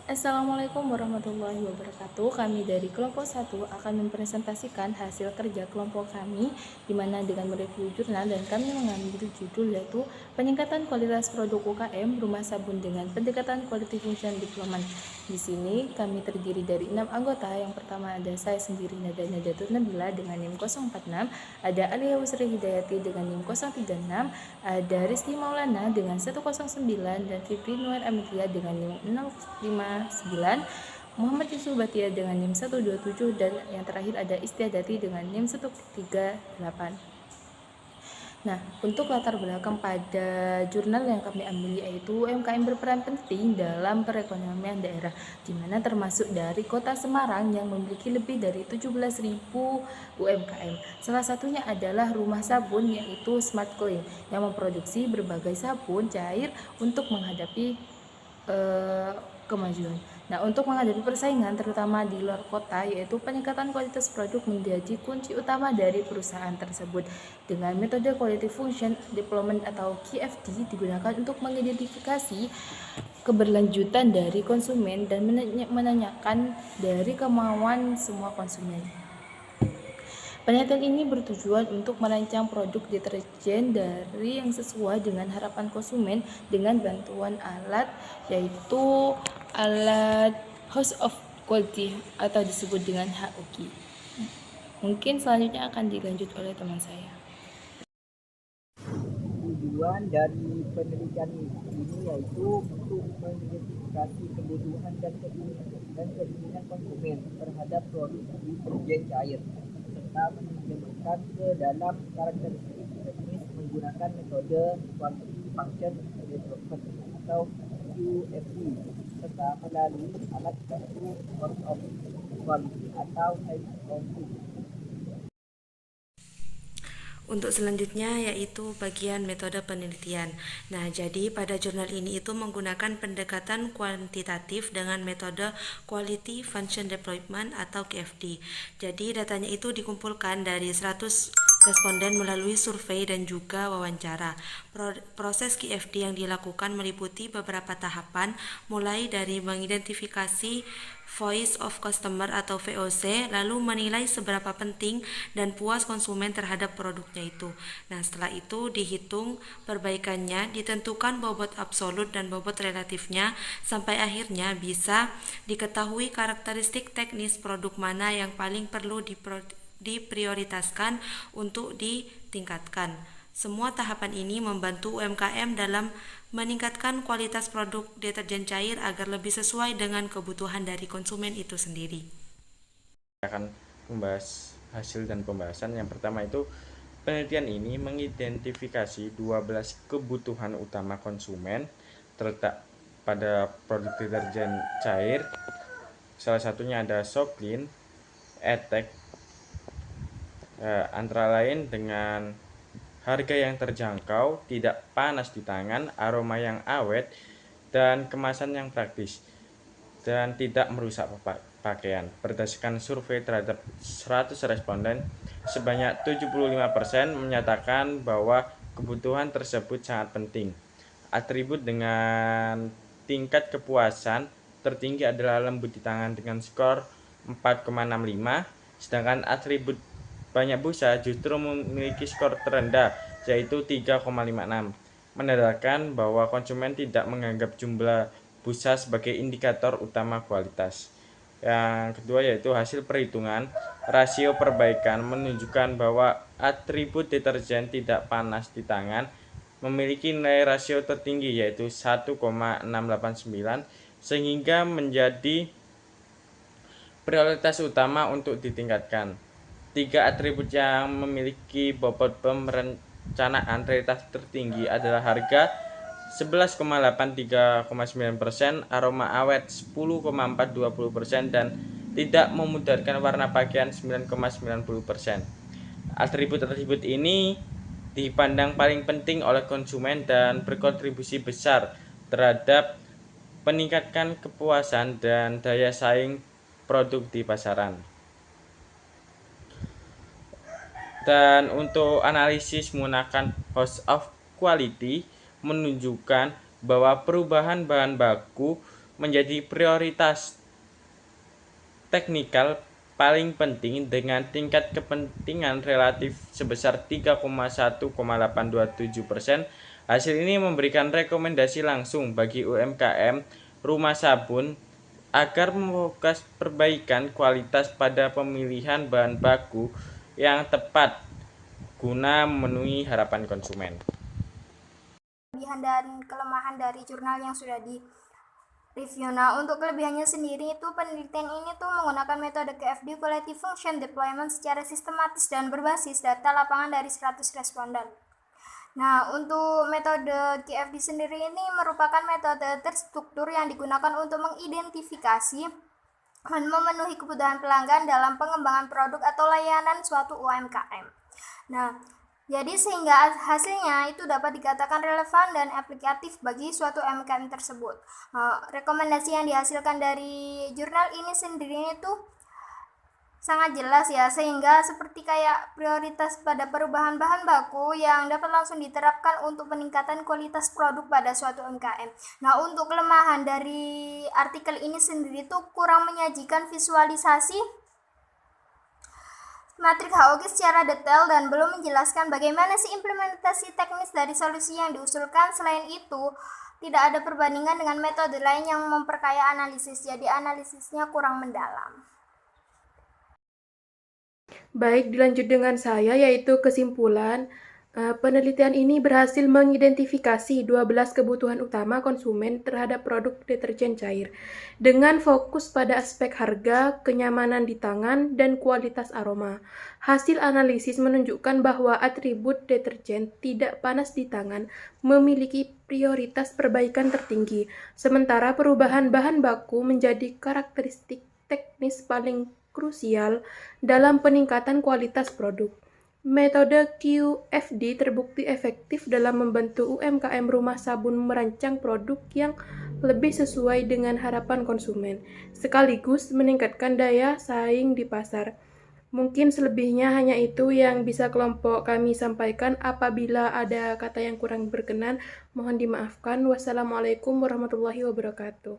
Assalamualaikum warahmatullahi wabarakatuh. Kami dari kelompok 1 akan mempresentasikan hasil kerja kelompok kami di mana dengan mereview jurnal dan kami mengambil judul yaitu peningkatan kualitas produk UKM rumah sabun dengan pendekatan quality function development. Di sini kami terdiri dari 6 anggota. Yang pertama ada saya sendiri Nada Nadatul Nabila dengan NIM 046, ada Alia Wusri Hidayati dengan NIM 036, ada Rizky Maulana dengan 109 dan Fitri Nur Amelia dengan NIM 059, Muhammad Yusuf Batia dengan NIM 127, dan yang terakhir ada Istiadati dengan NIM 138. Nah, untuk latar belakang pada jurnal yang kami ambil yaitu UMKM berperan penting dalam perekonomian daerah, di mana termasuk dari Kota Semarang yang memiliki lebih dari 17.000 UMKM. Salah satunya adalah rumah sabun yaitu Smart Clean yang memproduksi berbagai sabun cair untuk menghadapi kemajuan. Nah, untuk menghadapi persaingan terutama di luar kota, yaitu peningkatan kualitas produk menjadi kunci utama dari perusahaan tersebut. Dengan metode Quality Function Development atau QFD digunakan untuk mengidentifikasi keberlanjutan dari konsumen dan menanyakan dari kemauan semua konsumen. Penelitian ini bertujuan untuk merancang produk deterjen dari yang sesuai dengan harapan konsumen dengan bantuan alat yaitu alat House of Quality atau disebut dengan HOQ. Mungkin selanjutnya akan dilanjut oleh teman saya. Tujuan dari penelitian ini yaitu untuk mengidentifikasi kebutuhan dan keinginan konsumen terhadap produk deterjen cair serta menerjemahkan ke dalam karakteristik teknis menggunakan metode Quality Function Development atau QFD serta melalui alat bantu House of Quality atau HOQ. Untuk selanjutnya yaitu bagian metode penelitian. Nah, jadi pada jurnal ini itu menggunakan pendekatan kuantitatif dengan metode Quality Function Development atau QFD. Jadi datanya itu dikumpulkan dari 100 responden melalui survei dan juga wawancara. Proses QFD yang dilakukan meliputi beberapa tahapan, mulai dari mengidentifikasi Voice of Customer atau VOC, lalu menilai seberapa penting dan puas konsumen terhadap produknya itu. Nah, setelah itu dihitung perbaikannya, ditentukan bobot absolut dan bobot relatifnya, sampai akhirnya bisa diketahui karakteristik teknis produk mana yang paling perlu diprioritaskan untuk ditingkatkan. Semua tahapan ini membantu UMKM dalam meningkatkan kualitas produk deterjen cair agar lebih sesuai dengan kebutuhan dari konsumen itu sendiri. Akan membahas hasil dan pembahasan. Yang pertama itu penelitian ini mengidentifikasi 12 kebutuhan utama konsumen terletak pada produk deterjen cair. Salah satunya ada Soklin, Etek, antara lain dengan harga yang terjangkau, tidak panas di tangan, aroma yang awet, dan kemasan yang praktis, dan tidak merusak pakaian. Berdasarkan survei terhadap 100 responden, sebanyak 75% menyatakan bahwa kebutuhan tersebut sangat penting. Atribut dengan tingkat kepuasan tertinggi adalah lembut di tangan dengan skor 4,65, sedangkan atribut banyak busa justru memiliki skor terendah yaitu 3,56, menandakan bahwa konsumen tidak menganggap jumlah busa sebagai indikator utama kualitas. Yang kedua yaitu hasil perhitungan rasio perbaikan menunjukkan bahwa atribut deterjen tidak panas di tangan memiliki nilai rasio tertinggi yaitu 1,689 sehingga menjadi prioritas utama untuk ditingkatkan. 3 atribut yang memiliki bobot perencanaan prioritas tertinggi adalah harga 11,839%, aroma awet 10,420%, dan tidak memudarkan warna pakaian 9,90%. Atribut-atribut ini dipandang paling penting oleh konsumen dan berkontribusi besar terhadap peningkatkan kepuasan dan daya saing produk di pasaran. Dan untuk analisis menggunakan House of Quality menunjukkan bahwa perubahan bahan baku menjadi prioritas teknikal paling penting dengan tingkat kepentingan relatif sebesar 3,1,827%. Hasil ini memberikan rekomendasi langsung bagi UMKM rumah sabun agar memfokus perbaikan kualitas pada pemilihan bahan baku yang tepat guna memenuhi harapan konsumen. Kelebihan dan kelemahan dari jurnal yang sudah di review. Nah, untuk kelebihannya sendiri itu penelitian ini tuh menggunakan metode QFD Quality Function Deployment secara sistematis dan berbasis data lapangan dari 100 responden. Nah, untuk metode QFD sendiri ini merupakan metode terstruktur yang digunakan untuk mengidentifikasi dan memenuhi kebutuhan pelanggan dalam pengembangan produk atau layanan suatu UMKM. Nah, jadi sehingga hasilnya itu dapat dikatakan relevan dan aplikatif bagi suatu UMKM tersebut. Rekomendasi yang dihasilkan dari jurnal ini sendiri itu sangat jelas ya, sehingga seperti kayak prioritas pada perubahan bahan baku yang dapat langsung diterapkan untuk peningkatan kualitas produk pada suatu UMKM. Nah, untuk kelemahan dari artikel ini sendiri itu kurang menyajikan visualisasi matrik HOG secara detail dan belum menjelaskan bagaimana sih implementasi teknis dari solusi yang diusulkan. Selain itu, tidak ada perbandingan dengan metode lain yang memperkaya analisis, jadi analisisnya kurang mendalam. Baik, dilanjut dengan saya, yaitu kesimpulan. Penelitian ini berhasil mengidentifikasi 12 kebutuhan utama konsumen terhadap produk deterjen cair dengan fokus pada aspek harga, kenyamanan di tangan, dan kualitas aroma. Hasil analisis menunjukkan bahwa atribut deterjen tidak panas di tangan memiliki prioritas perbaikan tertinggi, sementara perubahan bahan baku menjadi karakteristik teknis paling krusial dalam peningkatan kualitas produk. Metode QFD terbukti efektif dalam membantu UMKM rumah sabun merancang produk yang lebih sesuai dengan harapan konsumen, sekaligus meningkatkan daya saing di pasar. Mungkin selebihnya hanya itu yang bisa kelompok kami sampaikan. Apabila ada kata yang kurang berkenan, mohon dimaafkan. Wassalamualaikum warahmatullahi wabarakatuh.